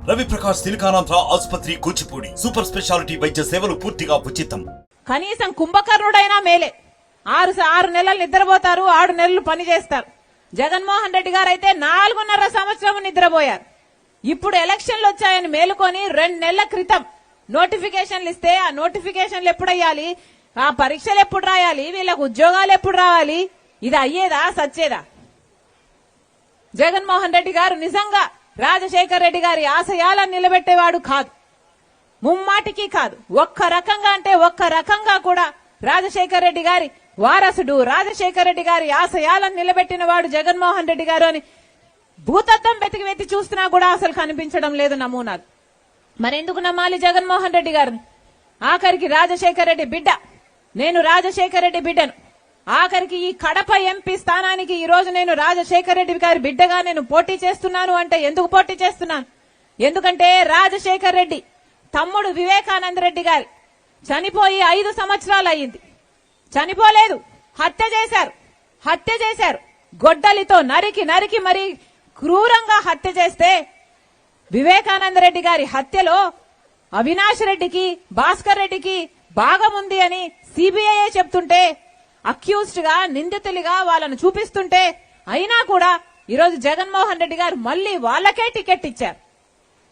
రవి ప్రకాష్ సిలికానాంధ్ర ఆసుపత్రి Kuchipudi super speciality వైద్య సేవలు పూర్తిగా ఉచితం. కనీసం కుంభకర్ణుడైనా మేలే. 6 నెలలు నిద్రపోతారు, 6 నెలలు పని చేస్తారు. జగన్మోహన్ రెడ్డి గారు అయితే 4.5 సంవత్సరం నిద్రపోయారు. ఇప్పుడు ఎలక్షన్లు వచ్చాయని మేలుకొని 2 నెలల క్రితం నోటిఫికేషన్లు ఇస్తే ఆ నోటిఫికేషన్లు ఎప్పుడు అయ్యాలి, ఆ పరీక్షలు ఎప్పుడు రాయాలి, వీళ్ళకు ఉద్యోగాలు ఎప్పుడు రావాలి, ఇది అయ్యేదా సచ్చేదా? జగన్మోహన్ రెడ్డి గారు నిజంగా రాజశేఖర్ రెడ్డి గారి ఆశయాలను నిలబెట్టేవాడు కాదు, ముమ్మాటికి కాదు. ఒక్క రకంగా అంటే ఒక్క రకంగా కూడా రాజశేఖర్ రెడ్డి గారి వారసుడు, రాజశేఖర్ రెడ్డి గారి ఆశయాలను నిలబెట్టిన వాడు జగన్మోహన్ రెడ్డి గారు అని భూతత్వం వెతికి చూస్తున్నా కూడా అసలు కనిపించడం లేదు నమూనాలు. మరెందుకు నమ్మాలి జగన్మోహన్ రెడ్డి గారిని? ఆఖరికి రాజశేఖర్ రెడ్డి బిడ్డ, నేను రాజశేఖర్ రెడ్డి బిడ్డను. ఆఖరికి ఈ కడప ఎంపీ స్థానానికి ఈ రోజు నేను రాజశేఖర్ రెడ్డి గారి బిడ్డగా నేను పోటీ చేస్తున్నాను అంటే ఎందుకు పోటీ చేస్తున్నాను? ఎందుకంటే రాజశేఖర్ రెడ్డి తమ్ముడు వివేకానంద రెడ్డి గారి చనిపోయి 5 సంవత్సరాలు అయ్యింది. చనిపోలేదు, హత్య చేశారు. గొడ్డలితో నరికి మరి క్రూరంగా హత్య చేస్తే వివేకానంద రెడ్డి గారి హత్యలో అవినాష్ రెడ్డికి, భాస్కర్ రెడ్డికి భాగముంది అని సిబిఐ చెప్తుంటే, అక్యూజ్డ్ గా నిందితులుగా వాళ్ళను చూపిస్తుంటే, అయినా కూడా ఈరోజు జగన్మోహన్ రెడ్డి గారు మళ్లీ వాళ్ళకే టికెట్ ఇచ్చారు.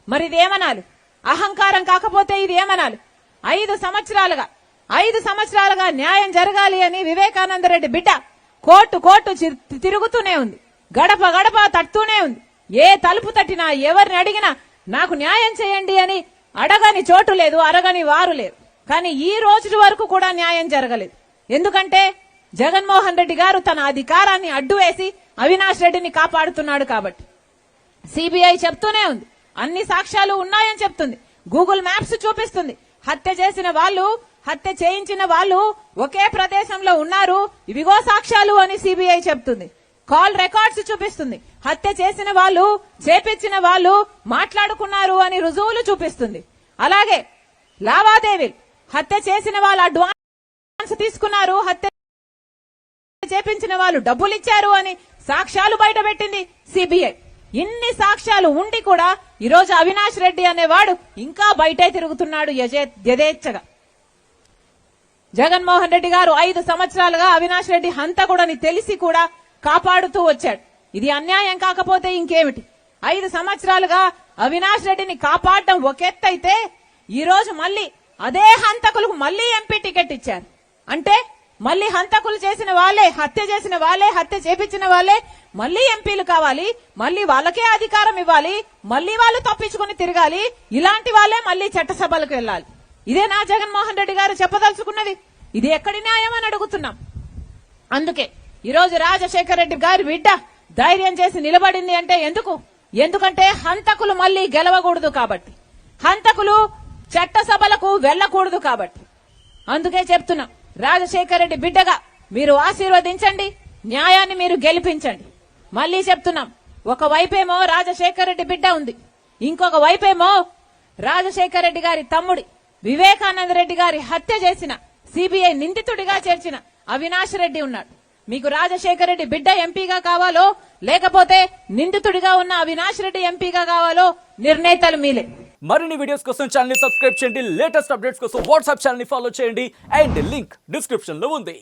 మరి ఇదేమనాలి? అహంకారం కాకపోతే ఇది ఏమనాలి? 5 సంవత్సరాలుగా న్యాయం జరగాలి అని వివేకానంద రెడ్డి బిడ్డ కోర్టు తిరుగుతూనే ఉంది, గడప తట్టుతూనే ఉంది. ఏ తలుపు తట్టినా, ఎవరిని అడిగినా నాకు న్యాయం చేయండి అని అడగని చోటు లేదు, అరగని వారు లేరు. కానీ ఈ రోజు వరకు కూడా న్యాయం జరగలేదు. ఎందుకంటే జగన్మోహన్ రెడ్డి గారు తన అధికారాన్ని అడ్డు వేసి అవినాష్ రెడ్డిని కాపాడుతున్నాడు కాబట్టి. సిబిఐ చెప్తూనే ఉంది, అన్ని సాక్ష్యాలు ఉన్నాయని చెప్తుంది, గూగుల్ మ్యాప్స్ చూపిస్తుంది. హత్య చేయించిన వాళ్ళు ఒకే ప్రదేశంలో ఉన్నారు, ఇవిగో సాక్ష్యాలు అని సిబిఐ చెప్తుంది. కాల్ రికార్డ్స్ చూపిస్తుంది, హత్య చేసిన వాళ్ళు, చేపించిన వాళ్ళు మాట్లాడుకున్నారు అని రుజువులు చూపిస్తుంది. అలాగే లావాదేవీలు, హత్య చేసిన వాళ్ళు అడ్వాన్స్ తీసుకున్నారు, హత్య చేపించిన వాళ్ళు డబ్బులు ఇచ్చారు అని సాక్ష్యాలు బయటపెట్టింది సిబిఐ. ఇన్ని సాక్ష్యాలు ఉండి కూడా ఈరోజు అవినాష్ రెడ్డి అనేవాడు ఇంకా బయటే తిరుగుతున్నాడు యథేచ్ఛగా. జగన్మోహన్ రెడ్డి గారు 5 సంవత్సరాలుగా అవినాష్ రెడ్డి హంతకుడని తెలిసి కూడా కాపాడుతూ వచ్చాడు. ఇది అన్యాయం కాకపోతే ఇంకేమిటి? 5 సంవత్సరాలుగా అవినాష్ రెడ్డిని కాపాడడం ఒక ఎత్తు అయితే, ఈ రోజు మళ్లీ అదే హంతకులకు మళ్లీ ఎంపీ టికెట్ ఇచ్చారు. అంటే మళ్లీ హంతకులు చేసిన వాళ్ళే, హత్య చేసిన వాళ్ళే, హత్య చేపించిన వాళ్ళే మళ్లీ ఎంపీలు కావాలి, మళ్లీ వాళ్ళకే అధికారం ఇవ్వాలి, మళ్లీ వాళ్ళు తప్పించుకుని తిరగాలి, ఇలాంటి వాళ్ళే మళ్లీ చట్టసభలకు వెళ్లాలి. ఇదేనా జగన్మోహన్ రెడ్డి గారు చెప్పదలుచుకున్నది? ఇది ఎక్కడి న్యాయం అని అడుగుతున్నాం. అందుకే ఈరోజు రాజశేఖర్ రెడ్డి గారి బిడ్డ ధైర్యం చేసి నిలబడింది అంటే ఎందుకంటే హంతకులు మళ్లీ గెలవకూడదు కాబట్టి, హంతకులు చట్టసభలకు వెళ్లకూడదు కాబట్టి. అందుకే చెప్తున్నాం, రాజశేఖర్ రెడ్డి బిడ్డగా మీరు ఆశీర్వదించండి, న్యాయాన్ని మీరు గెలిపించండి. మళ్లీ చెప్తున్నాం, ఒకవైపేమో రాజశేఖర్ రెడ్డి బిడ్డ ఉంది, ఇంకొక వైపేమో రాజశేఖర్ రెడ్డి గారి తమ్ముడి వివేకానంద రెడ్డి గారి హత్య చేసిన సిబిఐ నిందితుడిగా చేర్చిన అవినాష్ రెడ్డి ఉన్నాడు. మీకు రాజశేఖర్ రెడ్డి బిడ్డ ఎంపీగా కావాలో, లేకపోతే నిందితుడిగా ఉన్న అవినాష్ రెడ్డి ఎంపీగా కావాలో నిర్ణేతలు మీలే. మరిన్ని వీడియోస్ కోసం ఛానల్ ని సబ్స్క్రైబ్ చేయండి, లేటెస్ట్ అప్డేట్స్ కోసం వాట్సాప్ ఛానల్ ని ఫాలో చేయండి, అండ్ లింక్ డిస్క్రిప్షన్ లో ఉంది.